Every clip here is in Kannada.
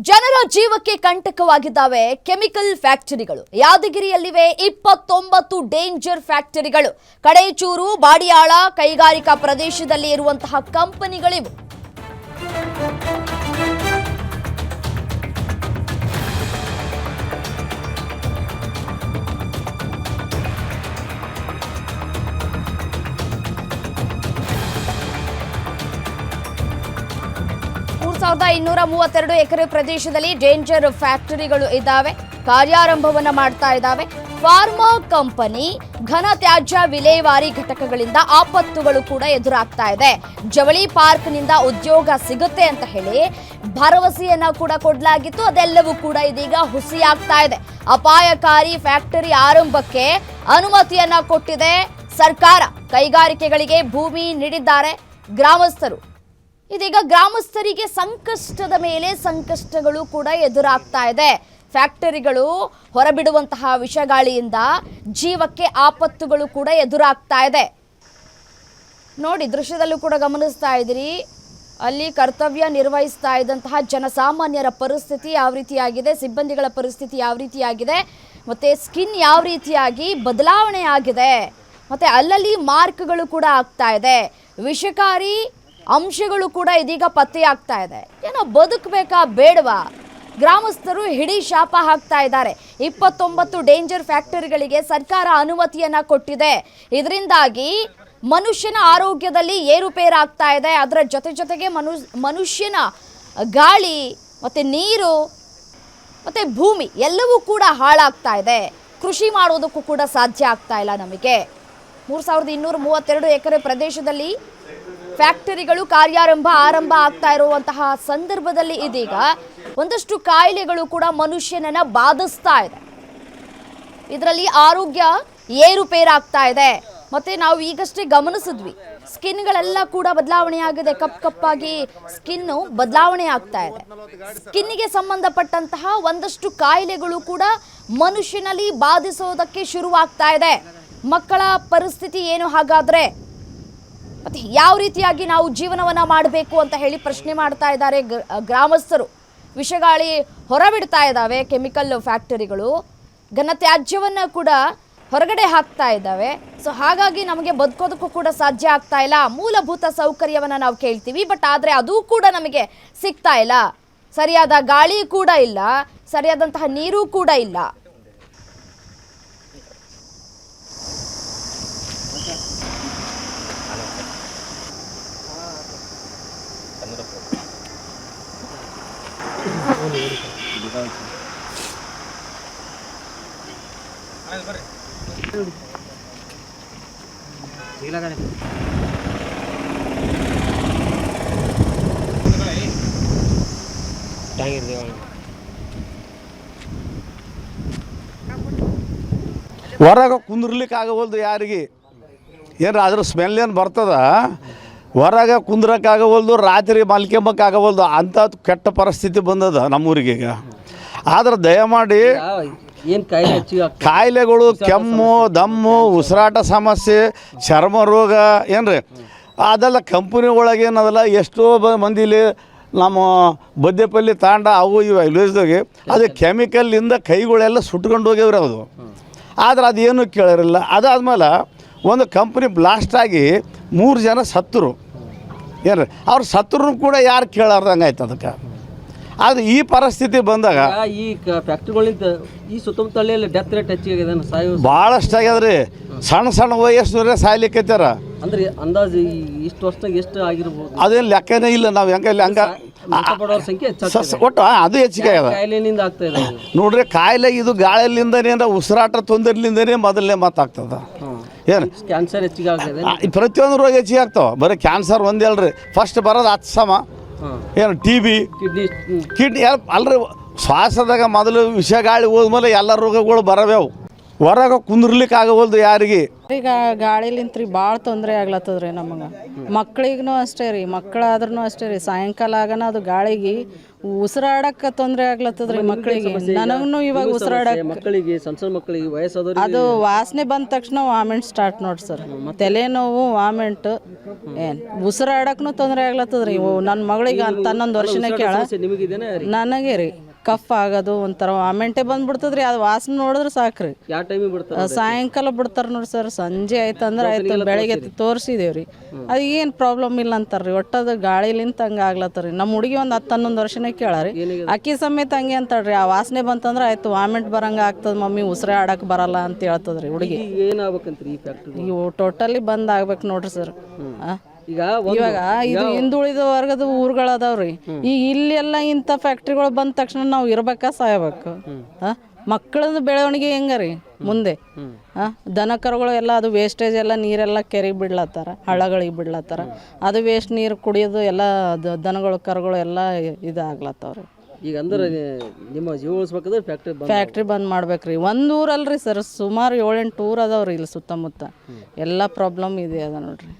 ಜನರ ಜೀವಕ್ಕೆ ಕಂಟಕವಾಗಿದ್ದಾವೆ ಕೆಮಿಕಲ್ ಫ್ಯಾಕ್ಟರಿಗಳು. ಯಾದಗಿರಿಯಲ್ಲಿವೆ 29 ಡೇಂಜರ್ ಫ್ಯಾಕ್ಟರಿಗಳು. ಕಡೇಚೂರು, ಬಾಡಿಯಾಳ ಕೈಗಾರಿಕಾ ಪ್ರದೇಶದಲ್ಲಿ ಇರುವಂತಹ ಕಂಪನಿಗಳಿವು. ಸಾವಿರದ 232 ಎಕರೆ ಪ್ರದೇಶದಲ್ಲಿ ಡೇಂಜರ್ ಫ್ಯಾಕ್ಟರಿಗಳು ಇದ್ದಾವೆ. ಕಾರ್ಯಾರಂಭವನ್ನ ಮಾಡ್ತಾ ಇದ್ದಾವೆ. ಫಾರ್ಮಾ ಕಂಪನಿ ಘನ ತ್ಯಾಜ್ಯ ವಿಲೇವಾರಿ ಘಟಕಗಳಿಂದ ಆಪತ್ತುಗಳು ಕೂಡ ಎದುರಾಗ್ತಾ ಇದೆ. ಜವಳಿ ಪಾರ್ಕ್ನಿಂದ ಉದ್ಯೋಗ ಸಿಗುತ್ತೆ ಅಂತ ಹೇಳಿ ಭರವಸೆಯನ್ನ ಕೂಡ ಕೊಡಲಾಗಿತ್ತು. ಅದೆಲ್ಲವೂ ಕೂಡ ಇದೀಗ ಹುಸಿಯಾಗ್ತಾ ಇದೆ. ಅಪಾಯಕಾರಿ ಫ್ಯಾಕ್ಟರಿ ಆರಂಭಕ್ಕೆ ಅನುಮತಿಯನ್ನ ಕೊಟ್ಟಿದೆ ಸರ್ಕಾರ. ಕೈಗಾರಿಕೆಗಳಿಗೆ ಭೂಮಿ ನೀಡಿದ್ದಾರೆ ಗ್ರಾಮಸ್ಥರು. ಇದೀಗ ಗ್ರಾಮಸ್ಥರಿಗೆ ಸಂಕಷ್ಟದ ಮೇಲೆ ಸಂಕಷ್ಟಗಳು ಕೂಡ ಎದುರಾಗ್ತಾ ಇದೆ. ಫ್ಯಾಕ್ಟರಿಗಳು ಹೊರಬಿಡುವಂತಹ ವಿಷಗಾಳಿಯಿಂದ ಜೀವಕ್ಕೆ ಆಪತ್ತುಗಳು ಕೂಡ ಎದುರಾಗ್ತಾ ಇದೆ. ನೋಡಿ, ದೃಶ್ಯದಲ್ಲೂ ಕೂಡ ಗಮನಿಸ್ತಾ ಇದ್ದೀರಿ. ಅಲ್ಲಿ ಕರ್ತವ್ಯ ನಿರ್ವಹಿಸ್ತಾ ಇದ್ದಂತಹ ಜನಸಾಮಾನ್ಯರ ಪರಿಸ್ಥಿತಿ ಯಾವ ರೀತಿಯಾಗಿದೆ, ಸಿಬ್ಬಂದಿಗಳ ಪರಿಸ್ಥಿತಿ ಯಾವ ರೀತಿಯಾಗಿದೆ, ಮತ್ತು ಸ್ಕಿನ್ ಯಾವ ರೀತಿಯಾಗಿ ಬದಲಾವಣೆ ಆಗಿದೆ, ಮತ್ತು ಅಲ್ಲಲ್ಲಿ ಮಾರ್ಕ್ಗಳು ಕೂಡ ಆಗ್ತಾ ಇದೆ. ವಿಷಕಾರಿ ಅಂಶಗಳು ಕೂಡ ಇದೀಗ ಪತ್ತೆಯಾಗ್ತಾ ಇದೆ. ಏನೋ ಬದುಕಬೇಕಾ ಬೇಡವಾ? ಗ್ರಾಮಸ್ಥರು ಹಿಡಿ ಶಾಪ ಹಾಕ್ತಾ ಇದ್ದಾರೆ. 29 ಡೇಂಜರ್ ಫ್ಯಾಕ್ಟರಿಗಳಿಗೆ ಸರ್ಕಾರ ಅನುಮತಿಯನ್ನ ಕೊಟ್ಟಿದೆ. ಇದರಿಂದಾಗಿ ಮನುಷ್ಯನ ಆರೋಗ್ಯದಲ್ಲಿ ಏರುಪೇರಾಗ್ತಾ ಇದೆ. ಅದರ ಜೊತೆಗೆ ಮನುಷ್ಯನ ಗಾಳಿ ಮತ್ತು ನೀರು ಮತ್ತು ಭೂಮಿ ಎಲ್ಲವೂ ಕೂಡ ಹಾಳಾಗ್ತಾ ಇದೆ. ಕೃಷಿ ಮಾಡೋದಕ್ಕೂ ಕೂಡ ಸಾಧ್ಯ ಆಗ್ತಾ ಇಲ್ಲ ನಮಗೆ. 3232 ಎಕರೆ ಪ್ರದೇಶದಲ್ಲಿ ಫ್ಯಾಕ್ಟರಿಗಳು ಆರಂಭ ಆಗ್ತಾ ಇರುವಂತಹ ಸಂದರ್ಭದಲ್ಲಿ ಇದೀಗ ಒಂದಷ್ಟು ಕಾಯಿಲೆಗಳು ಕೂಡ ಮನುಷ್ಯನನ್ನ ಬಾಧಿಸ್ತಾ ಇದೆ. ಇದರಲ್ಲಿ ಆರೋಗ್ಯ ಏರುಪೇರಾಗ್ತಾ ಇದೆ. ಮತ್ತೆ ನಾವು ಈಗಷ್ಟೇ ಗಮನಿಸಿದ್ವಿ, ಸ್ಕಿನ್ಗಳೆಲ್ಲ ಕೂಡ ಬದಲಾವಣೆ ಆಗಿದೆ. ಕಪ್ಪಾಗಿ ಸ್ಕಿನ್ನು ಬದಲಾವಣೆ ಆಗ್ತಾ ಇದೆ. ಸ್ಕಿನ್ನಿಗೆ ಸಂಬಂಧಪಟ್ಟಂತಹ ಒಂದಷ್ಟು ಕಾಯಿಲೆಗಳು ಕೂಡ ಮನುಷ್ಯನಲ್ಲಿ ಬಾಧಿಸೋದಕ್ಕೆ ಶುರುವಾಗ್ತಾ ಇದೆ. ಮಕ್ಕಳ ಪರಿಸ್ಥಿತಿ ಏನು ಹಾಗಾದ್ರೆ? ಮತ್ತೆ ಯಾವ ರೀತಿಯಾಗಿ ನಾವು ಜೀವನವನ್ನ ಮಾಡಬೇಕು ಅಂತ ಹೇಳಿ ಪ್ರಶ್ನೆ ಮಾಡ್ತಾ ಇದ್ದಾರೆ ಗ್ರಾಮಸ್ಥರು. ವಿಷಗಾಳಿ ಹೊರಬಿಡ್ತಾ ಇದ್ದಾವೆ ಕೆಮಿಕಲ್ ಫ್ಯಾಕ್ಟರಿಗಳು. ಘನತ್ಯಾಜ್ಯವನ್ನ ಕೂಡ ಹೊರಗಡೆ ಹಾಕ್ತಾ ಇದ್ದಾವೆ. ಸೊ ಹಾಗಾಗಿ ನಮಗೆ ಬದುಕೋದಕ್ಕೂ ಕೂಡ ಸಾಧ್ಯ ಆಗ್ತಾ ಇಲ್ಲ. ಮೂಲಭೂತ ಸೌಕರ್ಯವನ್ನ ನಾವು ಕೇಳ್ತೀವಿ, ಬಟ್ ಆದರೆ ಅದು ಕೂಡ ನಮಗೆ ಸಿಗ್ತಾ ಇಲ್ಲ. ಸರಿಯಾದ ಗಾಳಿ ಕೂಡ ಇಲ್ಲ, ಸರಿಯಾದಂತಹ ನೀರು ಕೂಡ ಇಲ್ಲ. ಹೊರಗೆ ಕುಂದ್ರಲಿಕ್ಕೆ ಆಗವಲ್ದು ಯಾರಿಗೆ. ಏನು ಅದ್ರ ಸ್ಮೆಲ್ ಏನು ಬರ್ತದ, ಹೊರಗೆ ಕುಂದ್ರಕ್ಕಾಗವಲ್ದು, ರಾತ್ರಿ ಮಲ್ಕೊಂಬಕ್ಕಾಗವಲ್ದು. ಅಂಥ ಕೆಟ್ಟ ಪರಿಸ್ಥಿತಿ ಬಂದದ ನಮ್ಮೂರಿಗೆ ಈಗ. ಆದ್ರೆ ದಯಮಾಡಿ ಕಾಯಿಲೆಗಳು, ಕೆಮ್ಮು, ದಮ್ಮು, ಉಸಿರಾಟ ಸಮಸ್ಯೆ, ಚರ್ಮ ರೋಗ ಏನ್ರಿ ಅದೆಲ್ಲ ಕಂಪ್ನಿ ಒಳಗೆ ಏನದಲ್ಲ ಎಷ್ಟೋ ಮಂದಿಲಿ ನಮ್ಮ ಬದ್ದೆಪಲ್ಲಿ ತಾಂಡ ಅವು ಇವು ವಿಲೇಜ್ದಾಗೆ ಅದು ಕೆಮಿಕಲ್ಲಿಂದ ಕೈಗಳೆಲ್ಲ ಸುಟ್ಕೊಂಡು ಹೋಗ್ಯವ್ರಿ ಅದು. ಆದ್ರೆ ಅದೇನು ಕೇಳಿರಲಿಲ್ಲ. ಅದಾದ್ಮೇಲೆ ಒಂದು ಕಂಪ್ನಿ ಬ್ಲಾಸ್ಟ್ ಆಗಿ 3 ಜನ ಸತ್ತರು. ಏನ್ರಿ ಅವ್ರು ಸತ್ತರು ಕೂಡ ಯಾರು ಕೇಳಾರ್ದಂಗೆ ಆಯ್ತು ಅದಕ್ಕೆ. ಆದರೆ ಈ ಪರಿಸ್ಥಿತಿ ಬಂದಾಗ ಈ ಫ್ಯಾಕ್ಟ್ರಿಗಳಿಂದ ಈ ಸುತ್ತಮುತ್ತಲೆಯಲ್ಲಿ ಡೆತ್ ರೇಟ್ ಹೆಚ್ಚಿಗೆ ಭಾಳಷ್ಟು ಆಗ್ಯದ್ರಿ. ಸಣ್ಣ ವಯಸ್ಸಿನವರೇ ಸಾಯ್ಲಿಕ್ಕೈತಾರ. ಅಂದ್ರೆ ಅಂದಾಜು ಇಷ್ಟು ವರ್ಷದಾಗ ಎಷ್ಟು ಆಗಿರ್ಬೋದು ಅದೇನು ಲೆಕ್ಕನೇ ಇಲ್ಲ. ನಾವು ಹಂಗೆ ಸಂಖ್ಯೆ ಒಟ್ಟು ಅದು ಹೆಚ್ಚಿಗೆ ಆಗ್ಯದ. ಕಾಯಿಲೆಯಿಂದ ಆಗ್ತಾ ಇದೆ ನೋಡ್ರಿ. ಕಾಯಿಲೆ ಇದು ಗಾಳಿಲಿಂದನೇ ಅಂದ್ರೆ ಉಸಿರಾಟ ತೊಂದರೆಲಿಂದನೇ ಮೊದಲನೇ ಮಾತಾಗ್ತದ. ಏನು ಕ್ಯಾನ್ಸರ್ ಹೆಚ್ಚಿಗೆ ಆಗ್ತದೆ. ಪ್ರತಿಯೊಂದು ರೋಗ ಹೆಚ್ಚಿಗೆ ಆಗ್ತಾವ. ಬರೀ ಕ್ಯಾನ್ಸರ್ ಒಂದೇ ಅಲ್ರಿ. ಫಸ್ಟ್ ಬರೋದು ಅತ್ಸಮ, ಏನು TB, ಕಿಡ್ನಿ ಅಲ್ರಿ. ಶ್ವಾಸದಾಗ ಮೊದಲು ವಿಷಗಾಳಿ ಹೋದ್ಮೇಲೆ ಎಲ್ಲ ರೋಗಗಳು ಬರಬೇವು. ಹೊರಗೆ ಕುಂದ್ರಲಿಕ್ಕೆ ಆಗವಲ್ದು ಯಾರಿಗೆ. ಈಗ ಗಾಳಿಲಿಂತ್ರಿ ಭಾಳ ತೊಂದರೆ ಆಗ್ಲತ್ತದ್ರಿ ನಮಗೆ. ಮಕ್ಳಿಗೂ ಅಷ್ಟೇ ರೀ, ಮಕ್ಕಳಾದ್ರೂ ಅಷ್ಟೇ ರೀ. ಸಾಯಂಕಾಲ ಆಗನ ಅದು ಗಾಳಿಗೆ ಉಸಿರಾಡಕ್ಕೆ ತೊಂದರೆ ಆಗ್ಲತ್ತದ್ರಿ ಮಕ್ಕಳಿಗೆ. ನನಗೂ ಇವಾಗ ಉಸಿರಾಡಕ್ಕೆ ಮಕ್ಕಳಿಗೆ ಸಣ್ಣ ಮಕ್ಕಳಿಗೆ ವಯಸ್ಸಾದವ್ರಿಗೆ ಅದು ವಾಸನೆ ಬಂದ ತಕ್ಷಣ ವಾಮಿಂಟ್ ಸ್ಟಾರ್ಟ್ ನೋಡಿ ಸರ್. ತಲೆನೋವು, ವಾಮಿಂಟ್, ಏನು ಉಸಿರಾಡಕ್ಕೂ ತೊಂದರೆ ಆಗ್ಲತ್ತದ್ರಿ. ನನ್ನ ಮಗಳಿಗೆ ಹನ್ನೊಂದು ವರ್ಷನೇ ಕೇಳ ನಿಮಗಿದೇನೆ ನನಗೆ ರೀ ಕಫ್ ಆಗೋದು, ಒಂಥರ ವಾಮಿಂಟೇ ಬಂದ್ಬಿಡ್ತದ್ರಿ. ಅದು ವಾಸನೆ ನೋಡಿದ್ರೆ ಸಾಕ್ರಿ. ಯಾವ ಟೈಮಿಗೆ ಬಿಡ್ತಾರೆ? ಸಾಯಂಕಾಲ ಬಿಡ್ತಾರೆ ನೋಡಿ ಸರ್. ಸಂಜೆ ಆಯ್ತು ಅಂದ್ರೆ ಆಯ್ತು, ಬೆಳಗ್ಗೆ ತೋರಿಸಿದೇವ್ರಿ. ಅದು ಏನು ಪ್ರಾಬ್ಲಮ್ ಇಲ್ಲ ಅಂತಾರ್ರಿ. ಒಟ್ಟದು ಗಾಳಿಲಿಂತ ಹಂಗೆ ಆಗ್ಲತ್ತರಿ. ನಮ್ಮ ಹುಡುಗಿ ಒಂದು 10-11 ವರ್ಷನೇ ಕೇಳಾರಿ. ಅಕ್ಕಿ ಸಮೇತ ಹಂಗೆ ಅಂತಾಳ್ರಿ. ಆ ವಾಸನೆ ಬಂತಂದ್ರೆ ಆಯ್ತು ವಾಮಿಂಟ್ ಬರಂಗೆ ಆಗ್ತದೆ ಮಮ್ಮಿ, ಉಸಿರೇ ಆಡಕ್ಕೆ ಬರಲ್ಲ ಅಂತ ಹೇಳ್ತದ್ರಿ ಹುಡುಗಿ. ಏನಾಗ್ಬೇಕಂತ್ರಿ ಈ ಫ್ಯಾಕ್ಟ್ರಿ? ಇವು ಟೋಟಲಿ ಬಂದ್ ಆಗ್ಬೇಕು ನೋಡ್ರಿ ಸರ್. ಈಗ ಇವಾಗ ಇದು ಹಿಂದುಳಿದ ವರ್ಗದ ಊರುಗಳದಾವ್ರಿ. ಈಗ ಇಲ್ಲೆಲ್ಲ ಇಂಥ ಫ್ಯಾಕ್ಟ್ರಿಗಳು ಬಂದ ತಕ್ಷಣ ನಾವು ಇರ್ಬೇಕಾ ಸಾಯಬೇಕು? ಮಕ್ಕಳದ ಬೆಳವಣಿಗೆ ಹೆಂಗರಿ ಮುಂದೆ? ದನ ಕರುಗಳು ಎಲ್ಲ ಅದು ವೇಸ್ಟೇಜ್ ಎಲ್ಲ ನೀರೆಲ್ಲ ಕೆರೆಗೆ ಬಿಡ್ಲತ್ತಾರ, ಹಳ್ಳಗಳಿಗೆ ಬಿಡ್ಲತ್ತಾರ. ಅದು ವೇಸ್ಟ್ ನೀರು ಕುಡಿಯೋದು ಎಲ್ಲ ದನಗಳು ಕರುಗಳು ಎಲ್ಲ ಇದಾಗ್ಲತ್ತವ್ರಿ. ಈಗ ಅಂದ್ರೆ ನಿಮ್ಮ ಜೀವ ಉಳಿಸ್ಬೇಕಂದ್ರೆ ಫ್ಯಾಕ್ಟ್ರಿ ಬಂದ್ ಮಾಡ್ಬೇಕ್ರಿ. ಒಂದು ಊರಲ್ರಿ ಸರ್, ಸುಮಾರು 7-8 ಊರು ಅದಾವ್ರಿ ಇಲ್ಲಿ ಸುತ್ತಮುತ್ತ. ಎಲ್ಲ ಪ್ರಾಬ್ಲಮ್ ಇದೆ ಅದ ನೋಡ್ರಿ.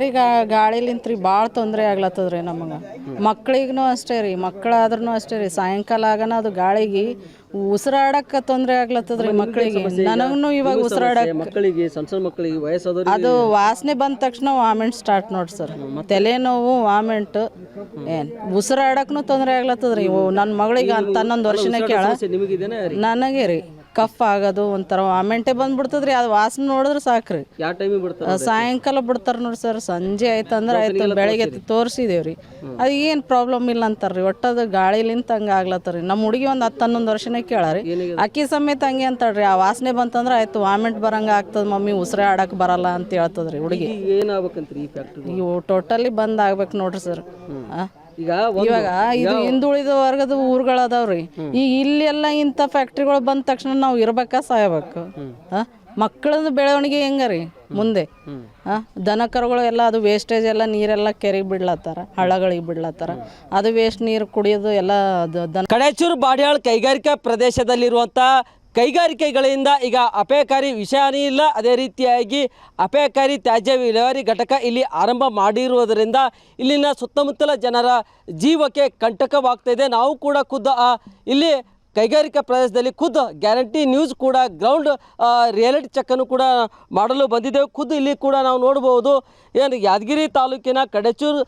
ಈಗ ಗಾಳಿಲಿಂತ್ರಿ ಭಾಳ ತೊಂದರೆ ಆಗ್ಲತ್ತದ್ರಿ ನಮಗೆ. ಮಕ್ಳಿಗೂ ಅಷ್ಟೇ ರೀ, ಮಕ್ಕಳಾದ್ರೂ ಅಷ್ಟೇ ರೀ. ಸಾಯಂಕಾಲ ಆಗನ ಅದು ಗಾಳಿಗೆ ಉಸಿರಾಡಕ್ಕೆ ತೊಂದರೆ ಆಗ್ಲತ್ತದ್ರಿ ಮಕ್ಕಳಿಗೆ. ನನಗೂ ಇವಾಗ ಉಸಿರಾಡಕ್ಕೆ ಮಕ್ಕಳಿಗೆ ಸಣ್ಣ ಮಕ್ಕಳಿಗೆ ವಯಸ್ಸಾದವ್ರಿಗೆ ಅದು ವಾಸನೆ ಬಂದ ತಕ್ಷಣ ವಾಮಿಂಟ್ ಸ್ಟಾರ್ಟ್ ನೋಡಿ ಸರ್. ತಲೆನೋವು, ವಾಮಿಂಟ್, ಏನು ಉಸಿರಾಡಕ್ಕೂ ತೊಂದರೆ ಆಗ್ಲತ್ತದ್ರಿ. ನನ್ನ ಮಗಳಿಗೆ 11 ವರ್ಷನೇ ಕೇಳ ನಿಮಗಿದೇನೆ ನನಗೆ ರೀ ಕಫ್ ಆಗೋದು, ಒಂಥರ ವಾಮಿಂಟೇ ಬಂದ್ಬಿಡ್ತದ್ರಿ. ಅದು ವಾಸನೆ ನೋಡಿದ್ರೆ ಸಾಕ್ರಿ. ಯಾವ ಟೈಮಿಗೆ ಬಿಡ್ತಾರೆ? ಸಾಯಂಕಾಲ ಬಿಡ್ತಾರೆ ನೋಡಿ ಸರ್. ಸಂಜೆ ಆಯ್ತು ಅಂದ್ರೆ ಆಯ್ತು, ಬೆಳಗ್ಗೆ ತೋರಿಸಿದೇವ್ರಿ. ಅದು ಏನು ಪ್ರಾಬ್ಲಮ್ ಇಲ್ಲ ಅಂತಾರ್ರಿ. ಒಟ್ಟದು ಗಾಳಿಲಿಂತ ಹಂಗೆ ಆಗ್ಲತ್ತರಿ. ನಮ್ಮ ಹುಡುಗಿ ಒಂದು 10-11 ವರ್ಷನೇ ಕೇಳಾರಿ. ಅಕ್ಕಿ ಸಮೇತ ಹಂಗೆ ಅಂತಾಳ್ರಿ. ಆ ವಾಸನೆ ಬಂತಂದ್ರೆ ಆಯ್ತು ವಾಮಿಂಟ್ ಬರಂಗೆ ಆಗ್ತದೆ ಮಮ್ಮಿ, ಉಸಿರೇ ಆಡಕ್ಕೆ ಬರಲ್ಲ ಅಂತ ಹೇಳ್ತದ್ರಿ ಹುಡುಗಿ. ಏನಾಗ್ಬೇಕಂತ್ರಿ ಈ ಫ್ಯಾಕ್ಟ್ರಿ? ಇವು ಟೋಟಲಿ ಬಂದ್ ಆಗ್ಬೇಕು ನೋಡ್ರಿ ಸರ್. ಇವಾಗ ಇದು ಹಿಂದುಳಿದ ವರ್ಗದ ಊರುಗಳದಾವ್ರಿ. ಈಗ ಇಲ್ಲೆಲ್ಲ ಇಂಥ ಫ್ಯಾಕ್ಟ್ರಿಗಳು ಬಂದ ತಕ್ಷಣ ನಾವು ಇರ್ಬೇಕಾ ಸಾಯಬೇಕು? ಮಕ್ಕಳದ ಬೆಳವಣಿಗೆ ಹೆಂಗರಿ ಮುಂದೆ? ದನ ಕರುಗಳು ಎಲ್ಲ ಅದು ವೇಸ್ಟೇಜ್ ಎಲ್ಲ ನೀರೆಲ್ಲ ಕೆರೆಗೆ ಬಿಡ್ಲತ್ತಾರ, ಹಳ್ಳಗಳಿಗೆ ಬಿಡ್ಲತ್ತಾರ. ಅದು ವೇಸ್ಟ್ ನೀರು ಕುಡಿಯೋದು ಎಲ್ಲ ದನ. ಕಡೇಚೂರು ಬಾಡ್ಯಾಳ್ ಕೈಗಾರಿಕಾ ಪ್ರದೇಶದಲ್ಲಿರುವಂಥ ಕೈಗಾರಿಕೆಗಳಿಂದ ಈಗ ಅಪಾಯಕಾರಿ ವಿಷಾನೇ ಇಲ್ಲ. ಅದೇ ರೀತಿಯಾಗಿ ಅಪಾಯಕಾರಿ ತ್ಯಾಜ್ಯ ವಿಲೇವಾರಿ ಘಟಕ ಇಲ್ಲಿ ಆರಂಭ ಮಾಡಿರುವುದರಿಂದ ಇಲ್ಲಿನ ಸುತ್ತಮುತ್ತಲ ಜನರ ಜೀವಕ್ಕೆ ಕಂಟಕವಾಗ್ತಾಯಿದೆ. ನಾವು ಕೂಡ ಖುದ್ದು ಇಲ್ಲಿ ಕೈಗಾರಿಕಾ ಪ್ರದೇಶದಲ್ಲಿ ಖುದ್ದು ಗ್ಯಾರಂಟಿ ನ್ಯೂಸ್ ಕೂಡ ಗ್ರೌಂಡ್ ರಿಯಾಲಿಟಿ ಚೆಕ್ಕನ್ನು ಕೂಡ ಮಾಡಲು ಬಂದಿದ್ದೇವೆ. ಖುದ್ದು ಇಲ್ಲಿ ಕೂಡ ನಾವು ನೋಡ್ಬೋದು, ಏನು ಯಾದಗಿರಿ ತಾಲೂಕಿನ ಕಡೇಚೂರು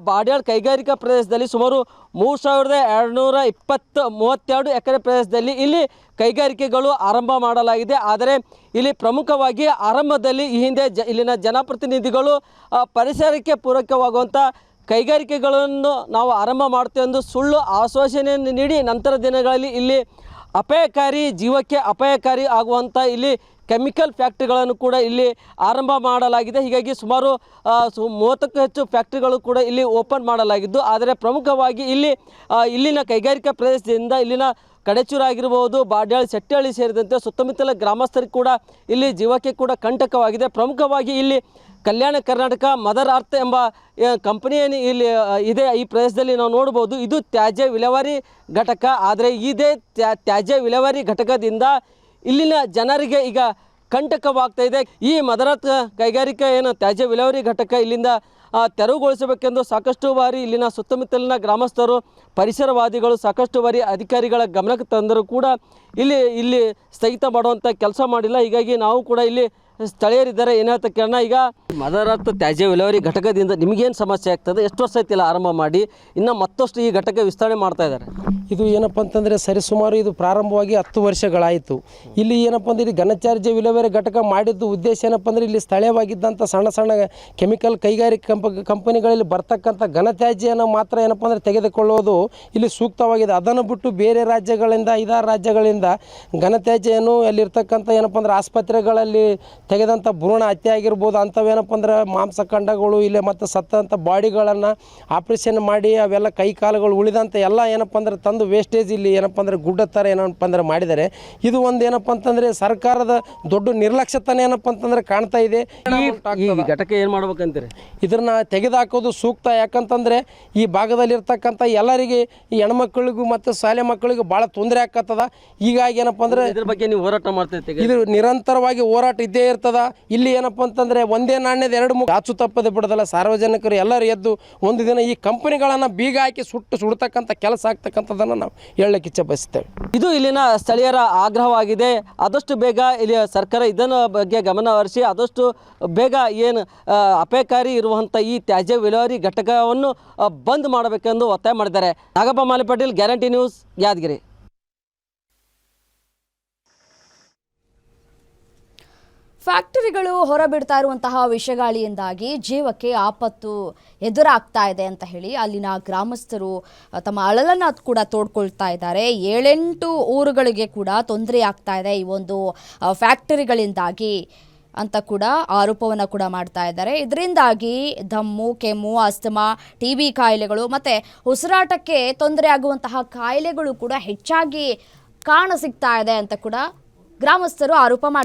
ಬಾಡ್ಯಾಳ್ ಕೈಗಾರಿಕಾ ಪ್ರದೇಶದಲ್ಲಿ ಸುಮಾರು 3232 ಎಕರೆ ಪ್ರದೇಶದಲ್ಲಿ ಇಲ್ಲಿ ಕೈಗಾರಿಕೆಗಳು ಆರಂಭ ಮಾಡಲಾಗಿದೆ. ಆದರೆ ಇಲ್ಲಿ ಪ್ರಮುಖವಾಗಿ ಆರಂಭದಲ್ಲಿ ಈ ಹಿಂದೆ ಇಲ್ಲಿನ ಜನಪ್ರತಿನಿಧಿಗಳು ಪರಿಸರಕ್ಕೆ ಪೂರಕವಾಗುವಂಥ ಕೈಗಾರಿಕೆಗಳನ್ನು ನಾವು ಆರಂಭ ಮಾಡ್ತೇವೆ ಎಂದು ಸುಳ್ಳು ಆಶ್ವಾಸನೆಯನ್ನು ನೀಡಿ ನಂತರ ದಿನಗಳಲ್ಲಿ ಇಲ್ಲಿ ಅಪಾಯಕಾರಿ, ಜೀವಕ್ಕೆ ಅಪಾಯಕಾರಿ ಆಗುವಂಥ ಇಲ್ಲಿ ಕೆಮಿಕಲ್ ಫ್ಯಾಕ್ಟ್ರಿಗಳನ್ನು ಕೂಡ ಇಲ್ಲಿ ಆರಂಭ ಮಾಡಲಾಗಿದೆ. ಹೀಗಾಗಿ ಸುಮಾರು 30ಕ್ಕೂ ಹೆಚ್ಚು ಫ್ಯಾಕ್ಟ್ರಿಗಳು ಕೂಡ ಇಲ್ಲಿ ಓಪನ್ ಮಾಡಲಾಗಿದ್ದು, ಆದರೆ ಪ್ರಮುಖವಾಗಿ ಇಲ್ಲಿನ ಕೈಗಾರಿಕಾ ಪ್ರದೇಶದಿಂದ ಇಲ್ಲಿನ ಕಡೇಚೂರು ಆಗಿರ್ಬೋದು, ಬಾಡ್ಯಾಳ್, ಸೆಟ್ಟಹಳ್ಳಿ ಸೇರಿದಂತೆ ಸುತ್ತಮುತ್ತಲ ಗ್ರಾಮಸ್ಥರಿಗೆ ಕೂಡ ಇಲ್ಲಿ ಜೀವಕ್ಕೆ ಕೂಡ ಕಂಟಕವಾಗಿದೆ. ಪ್ರಮುಖವಾಗಿ ಇಲ್ಲಿ ಕಲ್ಯಾಣ ಕರ್ನಾಟಕ ಮದರ್ ಅರ್ತ್ ಎಂಬ ಕಂಪನಿಯನ್ನು ಇಲ್ಲಿ ಇದೆ. ಈ ಪ್ರದೇಶದಲ್ಲಿ ನಾವು ನೋಡ್ಬೋದು, ಇದು ತ್ಯಾಜ್ಯ ವಿಲೇವಾರಿ ಘಟಕ. ಆದರೆ ಇದೇ ತ್ಯಾಜ್ಯ ವಿಲೇವಾರಿ ಘಟಕದಿಂದ ಇಲ್ಲಿನ ಜನರಿಗೆ ಈಗ ಕಂಟಕವಾಗ್ತಾ ಇದೆ. ಈ ಮದರ್ ಅರ್ತ್ ಕೈಗಾರಿಕಾ ಏನು ತ್ಯಾಜ್ಯ ವಿಲೇವಾರಿ ಘಟಕ ಇಲ್ಲಿಂದ ತೆರವುಗೊಳಿಸಬೇಕೆಂದು ಸಾಕಷ್ಟು ಬಾರಿ ಇಲ್ಲಿನ ಸುತ್ತಮುತ್ತಲಿನ ಗ್ರಾಮಸ್ಥರು, ಪರಿಸರವಾದಿಗಳು ಸಾಕಷ್ಟು ಬಾರಿ ಅಧಿಕಾರಿಗಳ ಗಮನಕ್ಕೆ ತಂದರೂ ಕೂಡ ಇಲ್ಲಿ ಸ್ಥಗಿತ ಮಾಡುವಂಥ ಕೆಲಸ ಮಾಡಿಲ್ಲ. ಹೀಗಾಗಿ ನಾವು ಕೂಡ ಇಲ್ಲಿ ಸ್ಥಳೀಯರಿದ್ದಾರೆ, ಏನು ಹೇಳ್ತಾ ಕೇಳೋಣ. ಈಗ ಮದರ್ ಅರ್ತ್ ತ್ಯಾಜ್ಯ ವಿಲೇವಾರಿ ಘಟಕದಿಂದ ನಿಮಗೇನು ಸಮಸ್ಯೆ ಆಗ್ತದೆ? ಎಷ್ಟು ವರ್ಷ ಆಯ್ತಿಲ್ಲ ಆರಂಭ ಮಾಡಿ, ಇನ್ನು ಮತ್ತಷ್ಟು ಈ ಘಟಕ ವಿಸ್ತರಣೆ ಮಾಡ್ತಾ ಇದ್ದಾರೆ? ಇದು ಏನಪ್ಪ ಅಂತಂದರೆ ಸರಿಸುಮಾರು ಇದು ಪ್ರಾರಂಭವಾಗಿ 10 ವರ್ಷಗಳಾಯಿತು. ಇಲ್ಲಿ ಏನಪ್ಪ ಅಂದರೆ ಇದು ಘನತ್ಯಾಜ್ಯ ವಿಲೇವಾರಿ ಘಟಕ ಮಾಡಿದ್ದು ಉದ್ದೇಶ ಏನಪ್ಪ ಅಂದರೆ ಇಲ್ಲಿ ಸ್ಥಳೀಯವಾಗಿದ್ದಂಥ ಸಣ್ಣ ಸಣ್ಣ ಕೆಮಿಕಲ್ ಕೈಗಾರಿಕೆ ಕಂಪನಿಗಳಲ್ಲಿ ಬರ್ತಕ್ಕಂಥ ಘನತ್ಯಾಜ್ಯನ ಮಾತ್ರ ಏನಪ್ಪ ಅಂದರೆ ತೆಗೆದುಕೊಳ್ಳೋದು ಇಲ್ಲಿ ಸೂಕ್ತವಾಗಿದೆ. ಅದನ್ನು ಬಿಟ್ಟು ಬೇರೆ ರಾಜ್ಯಗಳಿಂದ 5-6 ರಾಜ್ಯಗಳಿಂದ ಘನತ್ಯಾಜ್ಯನು ಅಲ್ಲಿರ್ತಕ್ಕಂಥ ಏನಪ್ಪ ಅಂದರೆ ಆಸ್ಪತ್ರೆಗಳಲ್ಲಿ ತೆಗೆದಂಥ ಭ್ರೂಣ ಹತ್ಯೆ ಆಗಿರ್ಬೋದು, ಅಂಥವೇನಪ್ಪ ಅಂದ್ರೆ ಮಾಂಸಖಂಡಗಳು ಇಲ್ಲೇ ಮತ್ತು ಸತ್ತಂಥ ಬಾಡಿಗಳನ್ನು ಆಪ್ರೇಷನ್ ಮಾಡಿ ಅವೆಲ್ಲ ಕೈ ಕಾಲುಗಳು ಉಳಿದಂಥ ಎಲ್ಲ ಏನಪ್ಪ ಅಂದ್ರೆ ತಂದು ವೇಸ್ಟೇಜ್ ಇಲ್ಲಿ ಏನಪ್ಪ ಅಂದರೆ ಗುಡ್ಡ ಥರ ಏನಪ್ಪ ಅಂದ್ರೆ ಮಾಡಿದ್ದಾರೆ. ಇದು ಒಂದು ಏನಪ್ಪ ಅಂತಂದರೆ ಸರ್ಕಾರದ ದೊಡ್ಡ ನಿರ್ಲಕ್ಷ್ಯತನ ಏನಪ್ಪ ಅಂತಂದರೆ ಕಾಣ್ತಾ ಇದೆ. ಈ ಘಟಕ ಏನು ಮಾಡ್ಬೇಕಂತೀರಿ? ಇದನ್ನು ತೆಗೆದುಹಾಕೋದು ಸೂಕ್ತ. ಯಾಕಂತಂದರೆ ಈ ಭಾಗದಲ್ಲಿರ್ತಕ್ಕಂಥ ಎಲ್ಲರಿಗೆ, ಈ ಹೆಣ್ಮಕ್ಳಿಗೂ ಮತ್ತು ಶಾಲೆ ಮಕ್ಕಳಿಗೂ ಭಾಳ ತೊಂದರೆ ಆಗ್ತದ. ಹೀಗಾಗಿ ಏನಪ್ಪ ಅಂದರೆ ಇದ್ರ ಬಗ್ಗೆ ನೀವು ಹೋರಾಟ ಮಾಡ್ತಾ ಇದ್ದೀರಿ? ಇದು ನಿರಂತರವಾಗಿ ಹೋರಾಟ ಇದ್ದೇ ಇರ್ತದ. ಇಲ್ಲಿ ಏನಪ್ಪ ಅಂತಂದರೆ ಒಂದೇ ನಾಣ್ಯದ ಎರಡು ಮುಖ, ಆಚು ತಪ್ಪದೆ ಬಿಡೋದಲ್ಲ. ಸಾರ್ವಜನಿಕರು ಎಲ್ಲರೂ ಎದ್ದು ಒಂದು ದಿನ ಈ ಕಂಪನಿಗಳನ್ನು ಬೀಗ ಹಾಕಿ ಸುಡ್ತಕ್ಕಂಥ ಕೆಲಸ ಆಗ್ತಕ್ಕಂಥದ್ದನ್ನು ನಾವು ಹೇಳಲಿಕ್ಕೆ ಇಚ್ಛೆ ಬಯಸ್ತೇವೆ. ಇದು ಇಲ್ಲಿನ ಸ್ಥಳೀಯರ ಆಗ್ರಹವಾಗಿದೆ. ಆದಷ್ಟು ಬೇಗ ಇಲ್ಲಿ ಸರ್ಕಾರ ಇದನ್ನು ಬಗ್ಗೆ ಗಮನ ಹರಿಸಿ ಆದಷ್ಟು ಬೇಗ ಏನು ಅಪಾಯಕಾರಿ ಇರುವಂಥ ಈ ತ್ಯಾಜ್ಯ ವಿಲೇವಾರಿ ಘಟಕವನ್ನು ಬಂದ್ ಮಾಡಬೇಕೆಂದು ಒತ್ತಾಯ ಮಾಡಿದ್ದಾರೆ. ನಾಗಪ್ಪ ಮಾಲಿ ಪಾಟೀಲ್, ಗ್ಯಾರಂಟಿ ನ್ಯೂಸ್, ಯಾದಗಿರಿ. ಫ್ಯಾಕ್ಟರಿಗಳು ಹೊರಬಿಡ್ತಾ ಇರುವಂತಹ ವಿಷಗಾಳಿಯಿಂದಾಗಿ ಜೀವಕ್ಕೆ ಆಪತ್ತು ಎದುರಾಗ್ತಾ ಇದೆ ಅಂತ ಹೇಳಿ ಅಲ್ಲಿನ ಗ್ರಾಮಸ್ಥರು ತಮ್ಮ ಅಳಲನ್ನು ಕೂಡ ತೋಡ್ಕೊಳ್ತಾ ಇದ್ದಾರೆ. 7-8 ಊರುಗಳಿಗೆ ಕೂಡ ತೊಂದರೆ ಆಗ್ತಾ ಇದೆ ಈ ಒಂದು ಫ್ಯಾಕ್ಟರಿಗಳಿಂದಾಗಿ ಅಂತ ಕೂಡ ಆರೋಪವನ್ನು ಕೂಡ ಮಾಡ್ತಾ ಇದ್ದಾರೆ. ಇದರಿಂದಾಗಿ ದಮ್ಮು, ಕೆಮ್ಮು, ಅಸ್ತಮಾ, TB ಕಾಯಿಲೆಗಳು ಮತ್ತು ಉಸಿರಾಟಕ್ಕೆ ತೊಂದರೆ ಆಗುವಂತಹ ಕಾಯಿಲೆಗಳು ಕೂಡ ಹೆಚ್ಚಾಗಿ ಕಾಣಸಿಗ್ತಾ ಇದೆ ಅಂತ ಕೂಡ ಗ್ರಾಮಸ್ಥರು ಆರೋಪ ಮಾಡ್ತಾರೆ.